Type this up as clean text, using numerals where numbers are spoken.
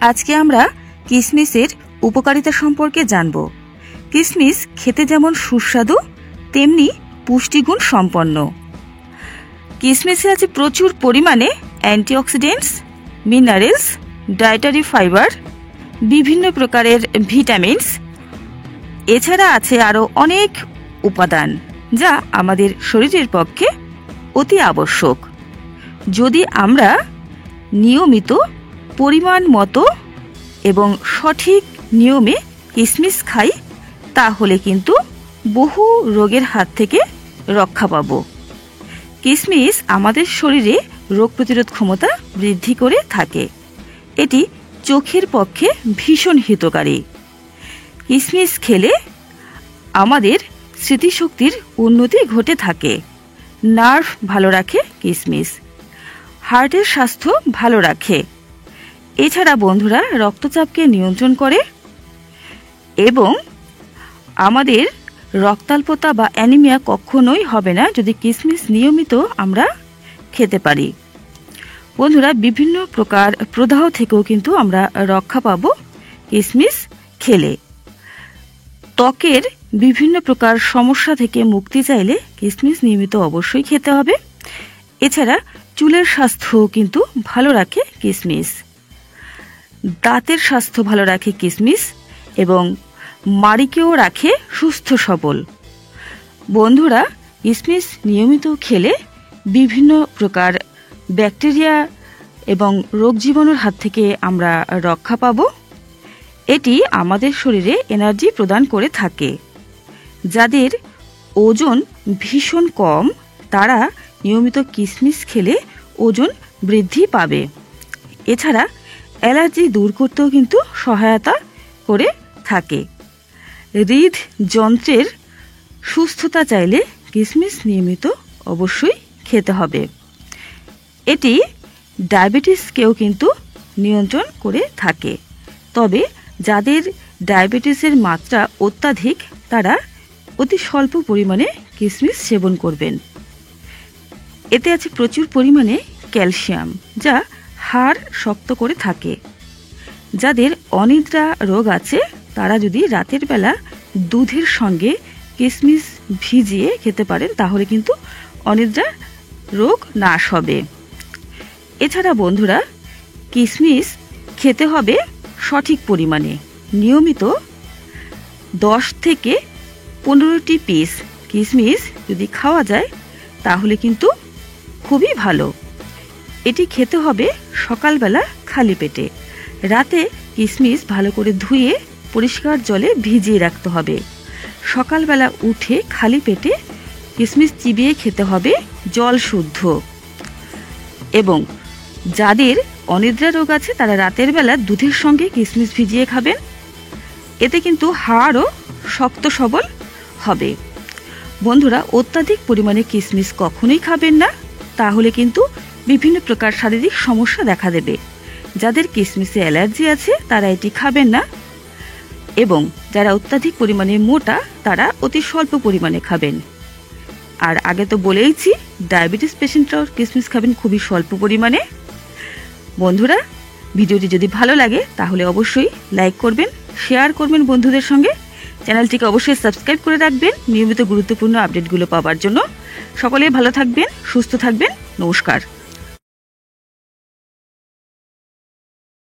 আজকে আমরা কিশমিশের উপকারিতা সম্পর্কে জানব। কিশমিশ খেতে যেমন সুস্বাদু তেমনি পুষ্টিগুণ সম্পন্ন। কিশমিশে আছে প্রচুর পরিমাণে অ্যান্টিঅক্সিডেন্টস, মিনারেলস, ডায়েটারি ফাইবার, বিভিন্ন প্রকারের ভিটামিনস। এছাড়া আছে আরও অনেক উপাদান যা আমাদের শরীরের পক্ষে অতি আবশ্যক। যদি আমরা নিয়মিত পরিমাণ মতো এবং সঠিক নিয়মে কিশমিশ খাই তাহলে কিন্তু বহু রোগের হাত থেকে রক্ষা পাব। কিশমিশ আমাদের শরীরে রোগ প্রতিরোধ ক্ষমতা বৃদ্ধি করে থাকে। এটি চোখের পক্ষে ভীষণ হিতকারী। কিশমিশ খেলে আমাদের স্মৃতিশক্তির উন্নতি ঘটে থাকে। নার্ভ ভালো রাখে কিশমিশ, হার্টের স্বাস্থ্য ভালো রাখে। এছাড়া বন্ধুরা রক্তচাপকে নিয়ন্ত্রণ করে এবং আমাদের রক্তাল্পতা বা অ্যানিমিয়া কখনোই হবে না যদি কিশমিশ নিয়মিত আমরা খেতে পারি। বন্ধুরা বিভিন্ন প্রকার প্রদাহ থেকেও কিন্তু আমরা রক্ষা পাবো কিশমিশ খেলে। ত্বকের বিভিন্ন প্রকার সমস্যা থেকে মুক্তি চাইলে কিশমিশ নিয়মিত অবশ্যই খেতে হবে। এছাড়া চুলের স্বাস্থ্যও কিন্তু ভালো রাখে কিশমিশ, দাঁতের স্বাস্থ্য ভালো রাখে কিশমিশ এবং মাড়িকেও রাখে সুস্থ সবল। বন্ধুরা কিশমিশ নিয়মিত খেলে বিভিন্ন প্রকার ব্যাকটেরিয়া এবং রোগ জীবাণুর হাত থেকে আমরা রক্ষা পাব। এটি আমাদের শরীরে এনার্জি প্রদান করে থাকে। যাদের ওজন ভীষণ কম তারা নিয়মিত কিশমিশ খেলে ওজন বৃদ্ধি পাবে। এছাড়া অ্যালার্জি দূর করতেও কিন্তু সহায়তা করে থাকে। হৃদযন্ত্রের সুস্থতা চাইলে কিশমিশ নিয়মিত অবশ্যই খেতে হবে। এটি ডায়াবেটিসকেও কিন্তু নিয়ন্ত্রণ করে থাকে। তবে যাদের ডায়াবেটিসের মাত্রা অত্যাধিক তারা অতি স্বল্প পরিমাণে কিশমিশ সেবন করবেন। এতে আছে প্রচুর পরিমাণে ক্যালসিয়াম যা হাড় শক্ত করে থাকে। যাদের অনিদ্রা রোগ আছে তারা যদি রাতের বেলা দুধের সঙ্গে কিশমিশ ভিজিয়ে খেতে পারেন তাহলে কিন্তু অনিদ্রা রোগ নাশ হবে। এছাড়া বন্ধুরা কিশমিশ খেতে হবে সঠিক পরিমাণে। নিয়মিত 10 থেকে 15টি পিস কিশমিশ যদি খাওয়া যায় তাহলে কিন্তু খুবই ভালো। এটি খেতে হবে সকালবেলা খালি পেটে। রাতে কিশমিশ ভালো করে ধুয়ে পরিষ্কার জলে ভিজিয়ে রাখতে হবে। সকালবেলা উঠে খালি পেটে কিশমিশ চিবিয়ে খেতে হবে জল শুদ্ধ। এবং যাদের অনিদ্রা রোগ আছে তারা রাতের বেলা দুধের সঙ্গে কিশমিশ ভিজিয়ে খাবেন। এতে কিন্তু হাড়ও শক্ত সবল হবে। বন্ধুরা অত্যাধিক পরিমাণে কিশমিশ কখনোই খাবেন না, তাহলে কিন্তু বিভিন্ন প্রকার শারীরিক সমস্যা দেখা দেবে। যাদের কিশমিশে অ্যালার্জি আছে তারা এটি খাবেন না এবং যারা অত্যাধিক পরিমাণে মোটা তারা অতি স্বল্প পরিমাণে খাবেন। আর আগে তো বলেইছি ডায়াবেটিস পেশেন্টরাও কিশমিশ খাবেন খুবই স্বল্প পরিমাণে। বন্ধুরা ভিডিওটি যদি ভালো লাগে তাহলে অবশ্যই লাইক করবেন, শেয়ার করবেন বন্ধুদের সঙ্গে। চ্যানেলটিকে অবশ্যই সাবস্ক্রাইব করে রাখবেন নিয়মিত গুরুত্বপূর্ণ আপডেটগুলো পাওয়ার জন্য। সকলেই ভালো থাকবেন, সুস্থ থাকবেন। নমস্কার।